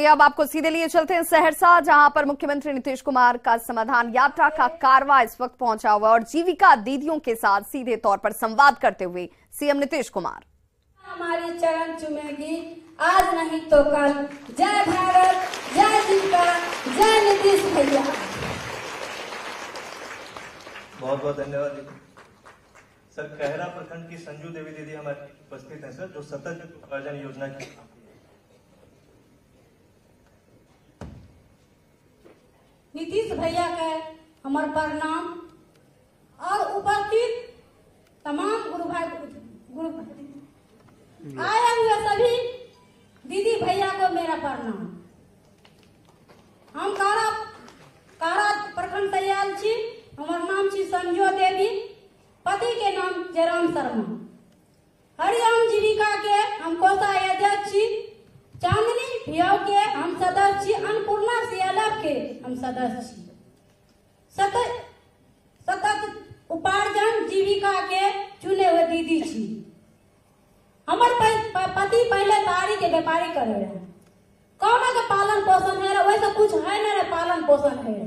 अब आपको सीधे लिए चलते हैं सहरसा, जहां पर मुख्यमंत्री नीतीश कुमार का समाधान यात्रा का कारवां इस वक्त पहुंचा हुआ और जीविका दीदियों के साथ सीधे तौर पर संवाद करते हुए सीएम नीतीश कुमार। हमारी चरण चुमेगी आज नहीं तो कल। जय भारत, जय जीविका, जय नीतीश भैया। बहुत बहुत धन्यवाद सर। कहरा प्रखंड की संजू देवी दीदी हमारे उपस्थित हैं सर, जो सतत उपार्जन योजना की। नीतीश भैया के हमार प्रणाम और उपस्थित तमाम गुरु आए हुए सभी दीदी भैया को मेरा प्रणाम। हम कारा प्रखंड से आयल छी। हमार नाम छी संजू देवी, पति के नाम जयराम शर्मा। हरियाणा जीविका के हम कोषाध्यक्ष छी। चांदनी भियो के हम सदस्य छी। अन्नपूर्णा सीएलएफ के हम सदस्य छी। सतत उपार्जन जीविका के चुने हुए दीदी छी। हमार पति पहले तारी के व्यापारी करे रहे। कौना के पालन पोषण है वैसे कुछ है न पालन पोषण है,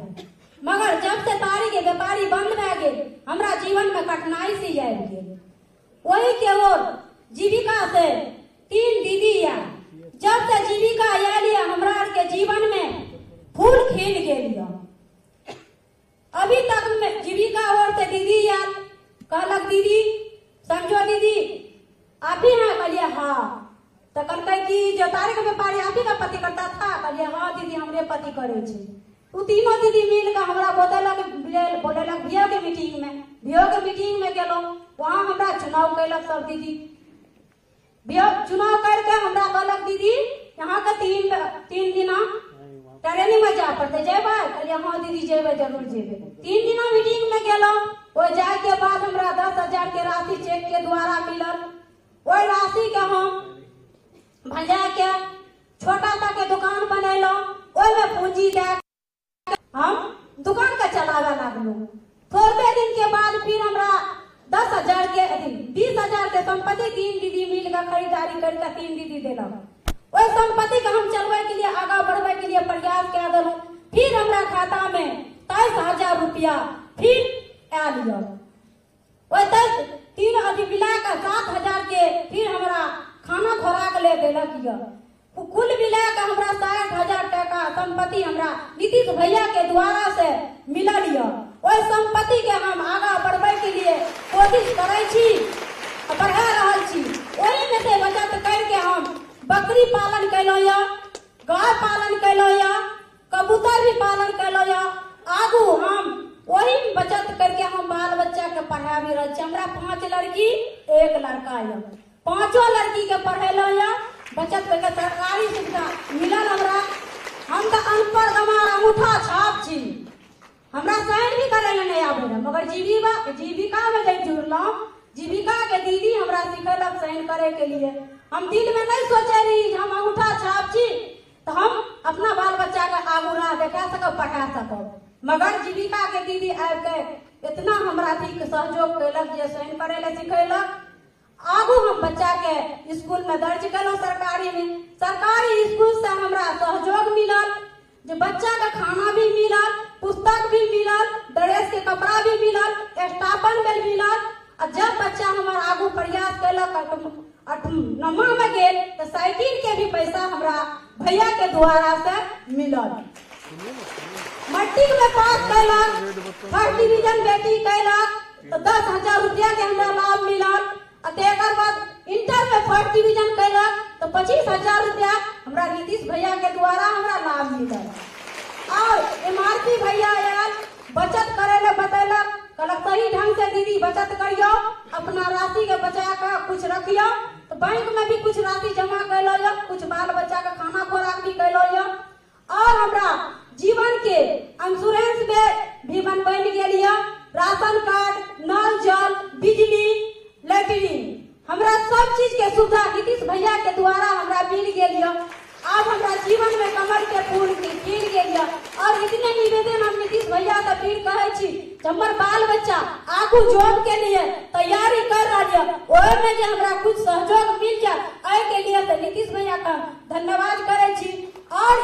मगर जब से तारी के व्यापारी बंद रह गए हमरा जीवन में कठिनाई से आबि गेल। वही के ओर जीविका से 3 दीदी या जब से जीविका आयल हमरा के जीवन में फूल खिल गया। अभी तक में जीविका और से दीदी यार कहलक दीदी संजो दीदी आप ही हैं? कहलिए हाँ। तो कहते कि जो तारे का व्यापारी आप ही का पति करता था? कहलिए हाँ दीदी हमरे पति करे छे। उ तीनों दीदी मिल कर हमरा बोललक भियो के मीटिंग में गेलो। वहाँ हमरा चुनाव कैलक सब दीदी। चुनाव करके हमरा कहलक दीदी यहाँ के 3 दिना ट्रेनिंग में जा पड़ते जेबे? कहलिए हाँ दीदी जेबे, जरूर जेबे। 3 दिना मीटिंग में गेलो। वो जाए के बाद हमरा 10,000 के राशि चेक के द्वारा मिलल। वही राशि के हम भजा के छोटा सा के दुकान बनेलो। ओहि में पूंजी दे हम दुकान का चलावे लागलो। थोड़े दिन के बाद फिर हमरा 10,000 के 20,000 के संपत्ति 3 दीदी मिलकर खरीदारी करके 3 दीदी देला। ओहि संपत्ति के हम चलवे के लिए आगा बढ़वे के लिए प्रयास कर दलो। फिर हमरा खाता में 23,000 रुपया फिर आयल। वही 3 अभी मिलाकर 7,000 के फिर हमरा खाना खोराक ले देलक। कुल मिलाकर हमरा 60,000 टका संपत्ति हमरा नीतीश भैया के द्वारा से मिलल। ओहि संपत्ति के हम आगा बढ़वे के लिए कोशिश करे छी, बढ़ा रहल छी। ओही में से बचत करके हम बकरी पालन कैलो, गाय पालन कैलो, कबूतर भी पालन कैलो। आगू हम वही बचत करके हम बाल बच्चा के पढ़ा भी रहे। हमरा 5 लड़की 1 लड़का है। 5 लड़की के पढ़ेलो बचत करके सरकारी सुविधा मिलल हमरा। हम तो अनपढ़ गंवार अंगूठा छाप छी। हमरा साइन भी करे नहीं आवे, मगर जीविका में जब जुड़लो जीविका के दीदी हमरा सिखेलक साइन करे के लिए। हम दिल में नहीं सोचे रही हम अंगूठा छाप छी तो हम अपना बाल बच्चा के आगू राह देखा सकब, पढ़ा सकब। मगर जीविका के दीदी आबि के इतना हमरा सहयोग कैलक जे साइन करे ले सिखेलक। आगू हम बच्चा के स्कूल में दर्ज करो सरकारी में। सरकारी स्कूल से हमरा सहयोग मिलल, जो बच्चा का खाना भी मिलल, पुस्तक भी मिलल, ड्रेस के कपड़ा भी मिलल, स्टापन भी मिलल। और जब बच्चा हमारा आगू प्रयास कैलक 9मा में गेल तो साइकिल के भी पैसा हमरा भैया के द्वारा से मिलल। मैट्रिक में पास कैलक, 1st डिवीजन बेटी कैलक तो 10,000 रुपया के हमरा लाभ मिलल। तेकर बाद इंटर में 1st डिवीजन कैलक तो 25,000 रुपया हमरा नीतीश भैया के द्वारा हमरा लाभ मिलल। और MRP भैया आयल बचत करे ले बतैलक, कहलक सही ढंग से दीदी बचत करियो, अपना राशि के बचा के कुछ रखियो। तो बैंक में भी कुछ राशि जमा कैलो, कुछ बाल बच्चा का खाना खोराक भी कैलो। और हमरा जीवन के इंश्योरेंस भी बन गेल। राशन कार्ड, नल जल, बिजली, लैट्रिन, हमरा सब चीज के सुविधा नीतीश भैया के द्वारा हमरा मिल गेल। अब हमरा जीवन में कमल के फूल खिल गेल। और इतने निवेदन हम नीतीश भैया से फिर कहे छी, हमर बाल बच्चा आगू जॉब के लिए तैयारी कर रही है, ओहि में जे हमरा कुछ सहयोग मिल जाए, एहि के लिए नीतीश भैया का धन्यवाद करे छी। और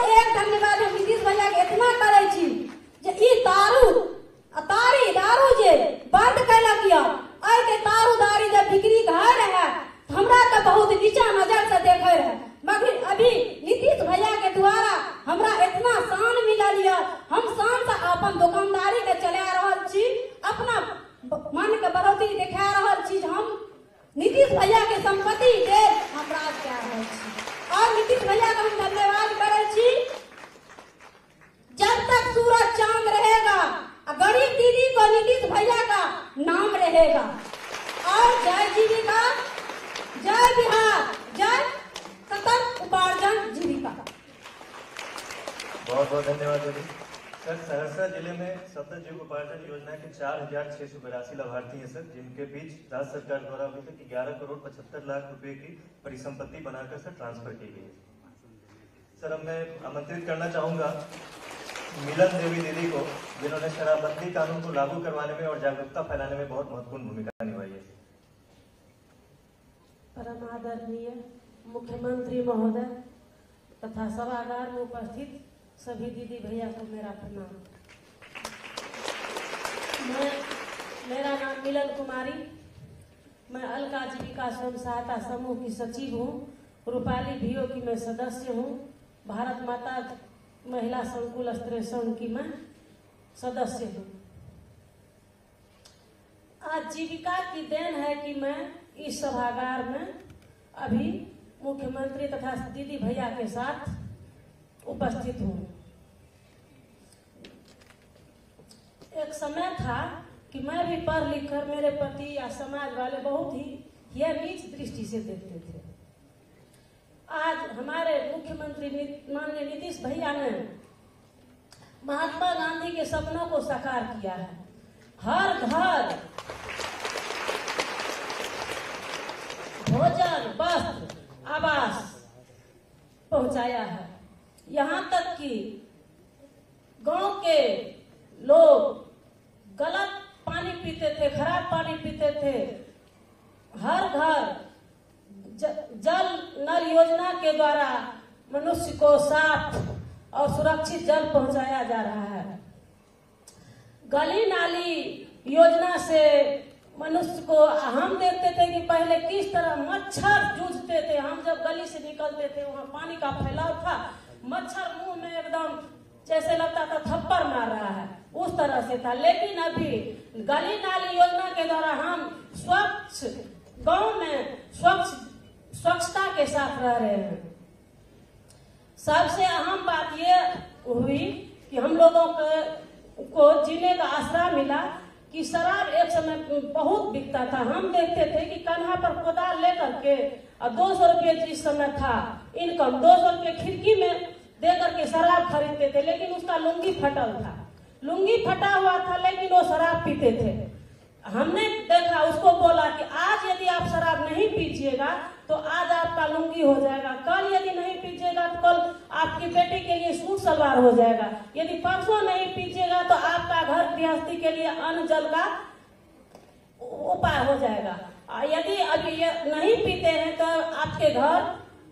बहुत बहुत धन्यवाद दीदी। सर, सहरसा जिले में सतत जीव उपार्जन योजना के 4,682 लाभार्थी हैं सर, जिनके बीच राज्य सरकार द्वारा अभी तक 11,75,00,000 रुपए की परिसंपत्ति बनाकर सर ट्रांसफर की गई है। सर, अब मैं आमंत्रित करना चाहूंगा मिलन देवी दीदी को, जिन्होंने शराबबंदी कानून को लागू करवाने में और जागरूकता फैलाने में बहुत महत्वपूर्ण भूमिका निभाई है। परम आदरणीय मुख्यमंत्री महोदय तथा सभागार में उपस्थित सभी दीदी भैया को मेरा प्रणाम। मेरा नाम मिलन कुमारी, मैं अलका जीविका स्वयं सहायता समूह की सचिव हूँ। रूपाली भीओ की मैं सदस्य हूँ। भारत माता महिला संकुल स्तरीय संघ की मैं सदस्य हूँ। आज जीविका की देन है कि मैं इस सभागार में अभी मुख्यमंत्री तथा दीदी भैया के साथ उपस्थित हूँ। एक समय था कि मैं भी पढ़ लिख कर मेरे पति या समाज वाले बहुत ही यह नीच दृष्टि से देखते थे। आज हमारे मुख्यमंत्री माननीय नीतीश भैया ने महात्मा गांधी के सपनों को साकार किया है। हर घर भोजन, वस्त्र, आवास पहुंचाया है। यहाँ तक कि गांव के लोग गलत पानी पीते थे, खराब पानी पीते थे। हर घर जल नल योजना के द्वारा मनुष्य को साफ और सुरक्षित जल पहुंचाया जा रहा है। गली नाली योजना से मनुष्य को हम देखते थे कि पहले किस तरह मच्छर जूझते थे। हम जब गली से निकलते थे वहाँ पानी का फैलाव था, मच्छर मुंह में एकदम जैसे लगता था थप्पड़ मार रहा है, उस तरह से था। लेकिन अभी गली नाली योजना के द्वारा हम स्वच्छ गांव में स्वच्छता के साथ रह रहे हैं। सबसे अहम बात यह हुई कि हम लोगों को जीने का आसरा मिला कि शराब एक समय बहुत बिकता था। हम देखते थे कि कन्हा पर कोदाल लेकर के और 200 रुपये जिस समय था इनकम, 200 रुपये खिड़की में दे करके शराब खरीदते थे। लेकिन उसका लुंगी फटल था, लुंगी फटा हुआ था, लेकिन वो शराब पीते थे। हमने देखा, उसको बोला कि आज यदि आप शराब नहीं पीजिएगा तो आज आपका लुंगी हो जाएगा, कल यदि नहीं पीजिएगा तो कल आपकी बेटी के लिए सूट सलवार हो जाएगा, यदि परसों नहीं पीजिएगा तो आपका घर गृहस्थी के लिए अन्न जल का उपाय हो जाएगा। यदि अभी ये नहीं पीते हैं तो आपके घर,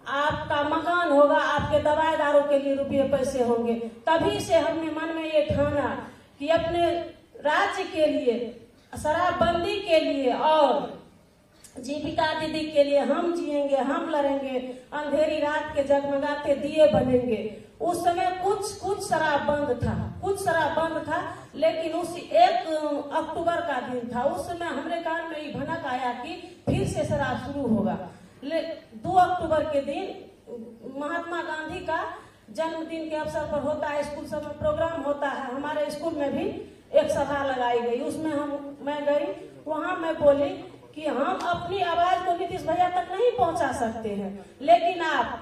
आपका मकान होगा, आपके दवाई दारू के लिए रुपये पैसे होंगे। तभी से हमने मन में ये ठाना कि अपने राज्य के लिए, शराबबंदी के लिए और जीविका दीदी के लिए हम जिएंगे, हम लड़ेंगे, अंधेरी रात के जगमगाते दिए बनेंगे। उस समय कुछ शराब बंद था, कुछ शराब बंद था, लेकिन उस 1 अक्टूबर का दिन था। उस समय हमारे कान में ये भनक आया कि फिर से शराब शुरू होगा। 2 अक्टूबर के दिन महात्मा गांधी का जन्मदिन के अवसर पर होता है, स्कूल सब में प्रोग्राम होता है। हमारे स्कूल में भी एक सभा लगाई गई, उसमें मैं गई। वहां मैं बोली कि हम अपनी आवाज को नीतीश भैया तक नहीं पहुंचा सकते हैं, लेकिन आप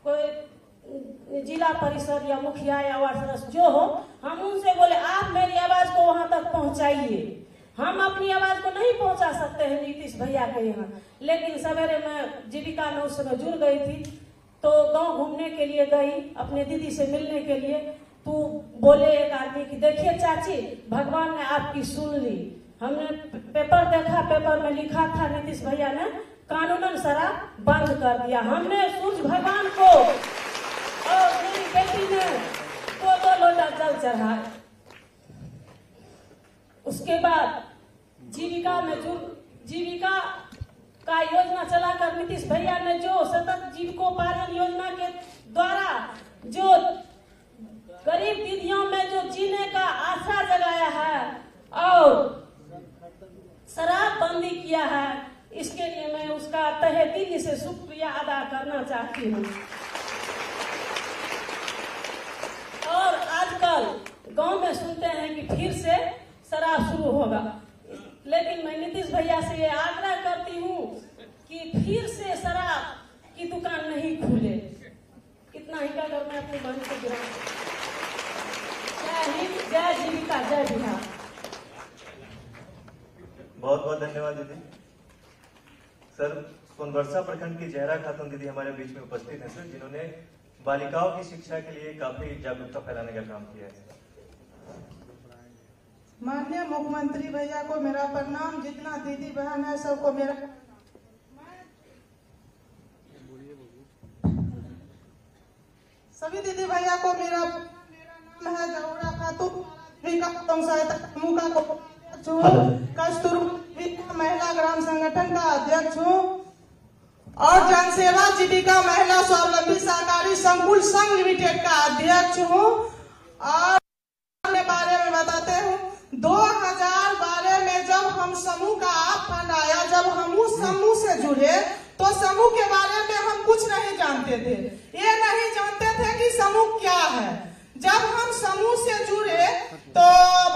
कोई जिला परिषद या मुखिया या वार्ड सदस्य जो हो, हम उनसे बोले आप मेरी आवाज को वहां तक पहुंचाइए। हम अपनी आवाज को नहीं पहुंचा सकते हैं नीतीश भैया के यहाँ। लेकिन सवेरे मैं जीविका में उस समय जुड़ गई थी, तो गांव घूमने के लिए गई अपने दीदी से मिलने के लिए। तो बोले एक आदमी की देखिए चाची, भगवान ने आपकी सुन ली। हमने पेपर देखा, पेपर में लिखा था नीतीश भैया ने कानूनन शराब बंद कर दिया। हमने सूर्य भगवान को और मेरी बेटी ने 2 लोटा जल चढ़ाया। उसके बाद जीविका का योजना चलाकर नीतीश भैया ने जो सतत जीविकोपार्जन योजना के द्वारा जो गरीब दीदियों में जो जीने का आशा जगाया है और शराब बंदी किया है, इसके लिए मैं उसका तहे दिल से शुक्रिया अदा करना चाहती हूँ। और आजकल गांव में सुनते हैं कि फिर से शराब शुरू होगा, लेकिन मैं नीतीश भैया से ये आग्रह करती हूँ कि फिर से शराब की दुकान नहीं खुले। इतना ही कहकर मैं अपनी बहन को गिरा जीविका जय बिहार। बहुत बहुत धन्यवाद दीदी। सर, सोनबरसा प्रखंड की जहरा खातून दीदी हमारे बीच में उपस्थित हैं सर, जिन्होंने बालिकाओं की शिक्षा के लिए काफी जागरूकता फैलाने का काम किया है। माननीय मुख्यमंत्री भैया को मेरा प्रणाम, जितना दीदी बहन है सबको मेरा। सभी दीदी भैया को मेरा नाम है जहरा खातून, कस्तूरबा महिला ग्राम संगठन का अध्यक्ष हूँ और जनसेवा जीविका महिला स्वावलंबी सहकारी संकुल संघ लिमिटेड का अध्यक्ष हूँ। और अपने बारे में बताते हूँ, 2012 में जब हम समूह का फंड आया, जब हम उस समूह से जुड़े तो समूह के बारे में हम कुछ नहीं जानते थे। ये नहीं जानते थे कि समूह क्या है। जब हम समूह से जुड़े तो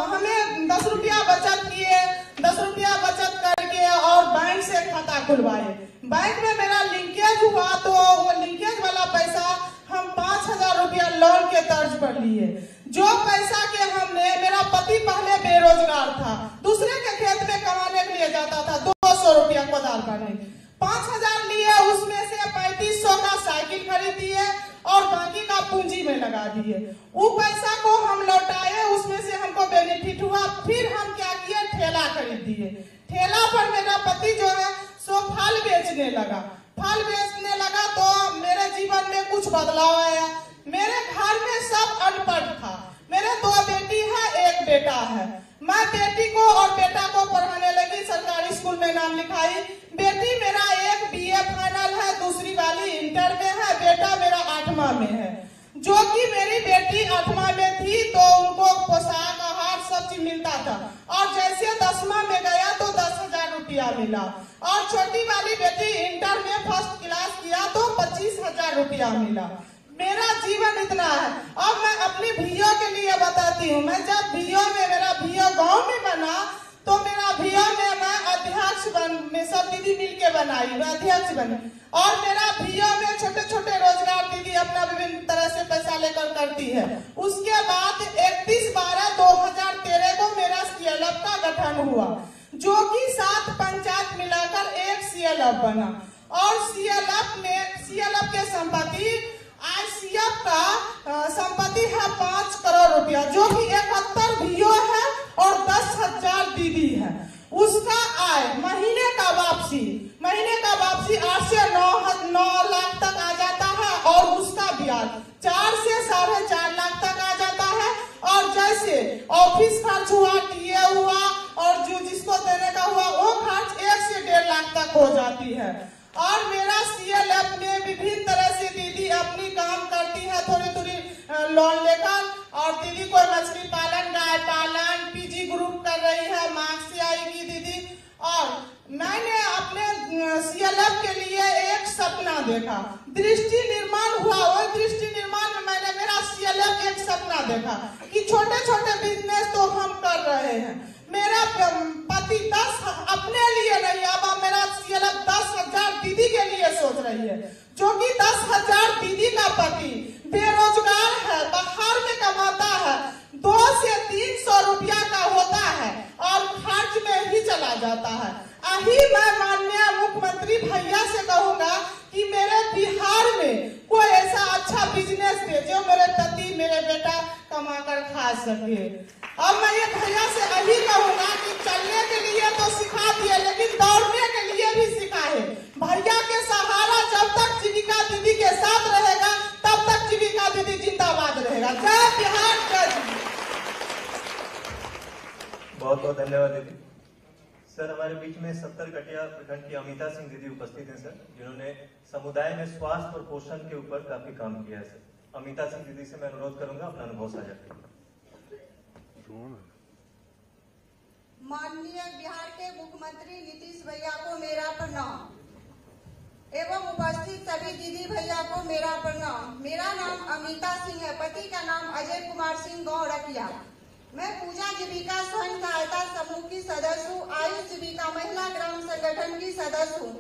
हमें 10 रुपया बचत किए, 10 रुपया बचत करके और बैंक से खाता खुलवाए। बैंक में मेरा लिंकेज हुआ तो वो लिंकेज वाला पैसा हम 5000 रुपया लोन के तर्ज पर लिए। जो पैसा के हमने, मेरा पति पहले बेरोजगार था, दूसरे के खेत में कमाने के लिए जाता था, 200 रुपया कोदाल का नहीं, 5000 लिए, उसमें से 3500 का साइकिल खरीद दिए और बाकी का पूंजी में लगा दिए। वो पैसा को हम लौटाए, उसमें से हमको बेनिफिट हुआ। फिर हम क्या किए, ठेला खरीद दिए। ठेला पर मेरा पति जो है सो फल बेचने लगा। फल बेचने लगा तो मेरे जीवन में कुछ बदलाव आया। मेरे घर में सब अनपढ़ था। मेरे 2 बेटी है, 1 बेटा है। मैं बेटी को और बेटा को पढ़ाने लगी, सरकारी स्कूल में नाम लिखाई। बेटी मेरा एक BA फाइनल है, दूसरी वाली इंटर में है, बेटा मेरा 8वां में है। जो कि मेरी बेटी 8वां में थी तो उनको पोशाक आहार सब चीज मिलता था, और जैसे 10वां में गया तो 10,000 रुपया मिला। और छोटी वाली बेटी इंटर में फर्स्ट क्लास किया तो 25,000 रुपया मिला। मेरा जीवन इतना है। अब मैं अपनी भैया के लिए बताती हूँ। मैं जब भैया में, मेरा भैया गांव में बना तो मेरा भैया में मैं अध्यक्ष में सब दीदी मिलके बनाई, मैं अध्यक्ष बनी। और मेरा भैया में छोटे छोटे रोजगार दीदी अपना विभिन्न तरह से पैसा लेकर करती है। उसके बाद 31/12/2013 को मेरा CLF का गठन हुआ, जो कि 7 पंचायत मिलाकर एक CLF बना। और CLF के संपत्ति, ICF का संपत्ति है 5 करोड़ रुपया, जो कि 71 भैया है और 10,000 दीदी है। उसका आय महीने का वापसी 8 से 9 लाख तक आ जाता है, और उसका ब्याज 4 से 4.5 लाख तक आ जाता है। और जैसे ऑफिस खर्च हुआ, TA हुआ, और जो जिसको देने का हुआ वो खर्च 1 से 1.5 लाख तक हो जाती है। और मेरा CLF में विभिन्न तरह से दीदी अपनी काम करती है, थोड़ी लोन लेकर। और दीदी कोई मछली पालन, गाय पालन, PG ग्रुप कर रही है, मार्क्स से आएगी दीदी। और मैंने अपने CLF के लिए एक सपना देखा, दृष्टि निर्माण हुआ। वो दृष्टि निर्माण में मैंने मेरा CLF एक सपना देखा कि छोटे छोटे बिजनेस तो हम कर रहे हैं। मेरा पति 10 अपने लिए नहीं, अब मेरा CLF 10,000 दीदी के लिए सोच रही है, जो कि 10,000 दीदी का पति बेरोजगार है, बाहर में कमाता है, 200 से 300 रुपया का होता है और खर्च में ही चला जाता है। मैं माननीय मुख्यमंत्री भैया से कहूंगा कि मेरे बिहार में कोई ऐसा अच्छा बिजनेस दे जो मेरे पति, मेरे बेटा कमा कर खा सके। अब मैं ये भैया से यही कहूंगा कि चलने के लिए तो सिखा दिए, लेकिन दौड़ने के लिए भी सिखाए। भैया के सहारा जब तक जीविका दीदी के साथ रहेगा तब तक जीविका दीदी जिंदाबाद रहेगा। जय बिहार, जय। बहुत बहुत धन्यवाद दीदी। सर, हमारे बीच में 70 कटिया प्रखंड की अमिता सिंह दीदी उपस्थित हैं सर, जिन्होंने समुदाय में स्वास्थ्य और पोषण के ऊपर काफी काम किया है सर। अमिता सिंह दीदी से मैं अनुरोध करूंगा अपना अनुभव साझा करें। माननीय बिहार के मुख्यमंत्री नीतीश भैया को मेरा प्रणाम एवं उपस्थित सभी दीदी भैया को मेरा प्रणाम। मेरा नाम अमिता सिंह है, पति का नाम अजय कुमार सिंह, गाँव रकिया। मैं पूजा जीविका स्वयं सहायता समूह की सदस्य हूँ, आयुष जीविका महिला ग्राम संगठन की सदस्य हूँ,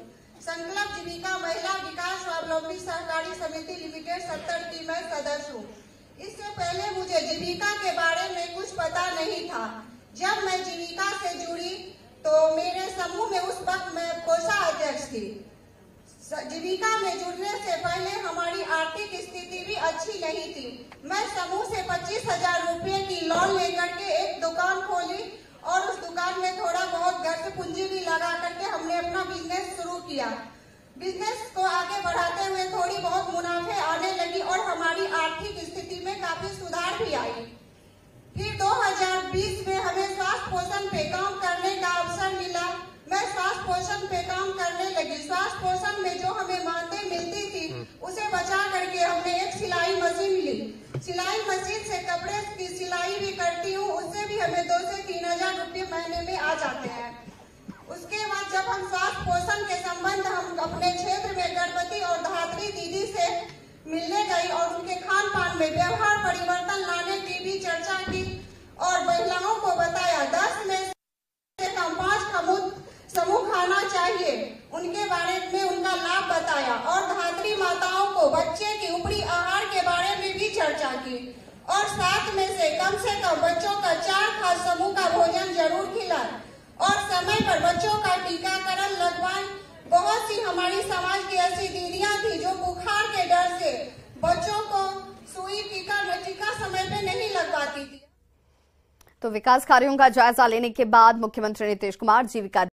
संकल्प जीविका महिला विकास स्वावलंबी सहकारी समिति लिमिटेड 70 की मैं सदस्य हूँ। इससे पहले मुझे जीविका के बारे में कुछ पता नहीं था। जब मैं जीविका से जुड़ी तो मेरे समूह में उस वक्त मैं कोषाध्यक्ष थी। जीविका में जुड़ने से पहले हमारी आर्थिक स्थिति भी अच्छी नहीं थी। मैं समूह से 25,000 रुपए की लोन लेकर के एक दुकान खोली और उस दुकान में थोड़ा बहुत घर से पूंजी भी लगा करके हमने अपना बिजनेस शुरू किया। बिजनेस को आगे बढ़ाते हुए थोड़ी बहुत मुनाफे आने लगी और हमारी आर्थिक स्थिति में काफी सुधार भी आई। फिर 2020 में हमें स्वास्थ्य पोषण पे काम करने का अवसर मिला। मैं स्वास्थ्य पोषण पे काम करने लगी। स्वास्थ्य पोषण में जो हमें मानदेय मिलती थी उसे बचा करके हमने एक सिलाई मशीन ली। सिलाई मशीन से कपड़े की सिलाई भी करती हूँ, उससे भी हमें 2 से 3,000 रुपये महीने में आ जाते हैं। उसके बाद जब हम स्वास्थ्य पोषण के संबंध हम अपने क्षेत्र में गर्भवती और धात्री दीदी से मिलने गई और उनके खान पान में व्यवहार परिवर्तन लाने की भी चर्चा की और महिलाओं को बताया 10 में से कम 5 समूह खाना चाहिए, उनके बारे में उनका लाभ बताया और धात्री माताओं को बच्चे के ऊपरी आहार के बारे में भी चर्चा की और 7 में से कम बच्चों का 4 खास समूह का भोजन जरूर खिलाए और समय पर बच्चों का टीकाकरण लगवाएं। बहुत सी हमारी समाज की ऐसी दीदियां थी जो बुखार के डर से बच्चों को सुई टीका समय पे नहीं लगवाती थी। तो विकास कार्यों का जायजा लेने के बाद मुख्यमंत्री नीतीश कुमार जीविका